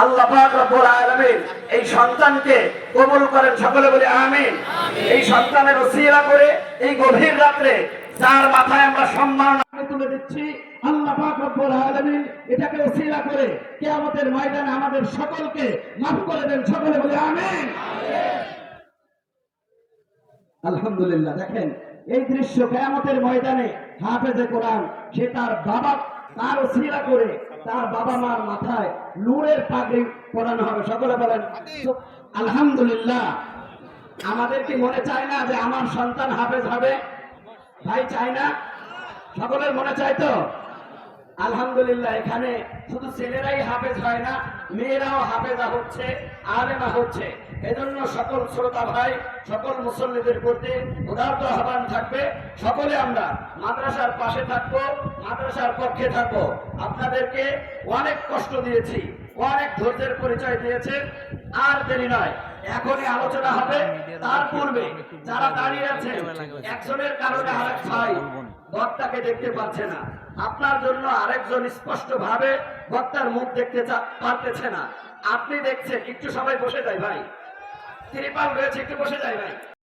আল্লাহ পাক রব্বুল আলামিন এই সন্তানকে কবুল করেন, সকলে বলি আমিন। এই সন্তানের ওসিলা করে এই গভীর রাত্রে যার মাথায় আমরা সম্মান তুলে দিচ্ছি, আল্লাহ পাক রব্বুল আলামিন এটাকে ওসিলা করে কিয়ামতের ময়দানে আমাদের সকলকে মাফ করে দেন, সকলে বলি আমিন। আলহামদুলিল্লাহ। দেখেন এই দৃশ্য, কিয়ামতের ময়দানে হাফেজে কোরআন সে তার ওসিলা করে তার বাবা মার মাথায় নূরের পাগড়ি পরানো হবে, সকলে বলেন আলহামদুলিল্লাহ। আমাদের কি মনে চায় না যে আমার সন্তান হাফেজ হবে? ভাই চাই না? সকলের মনে চায় তো? আলহামদুলিল্লাহ। এখানে শুধু ছেলেরাই হাফেজ হয় না, মেয়েরাও হাফেজা হচ্ছে, আলেমা হচ্ছে। এজন্য সকল শ্রোতা ভাই, সকল মুসল্লিদের প্রতি উদারত আহ্বান থাকবে, সকলে আমরা মাদ্রাসার পাশে থাকবো, মাদ্রাসার পক্ষে থাকবো। আপনাদেরকে অনেক কষ্ট দিয়েছি, অনেক ধৈর্যের পরিচয় দিয়েছে। আর দেরি নয়, এখনই আলোচনা হবে। তার পূর্বে যারা দাঁড়িয়ে আছে, একজনের কারণে আরেক ভাই বক্তাকে দেখতে পাচ্ছে না, আপনার জন্য আরেকজন স্পষ্ট ভাবে বক্তার মুখ দেখতে পারতেছে না। আপনি দেখছেন, একটু সবাই বসে যায় ভাই, ত্রিপাল রয়েছে, একটু বসে যায় ভাই।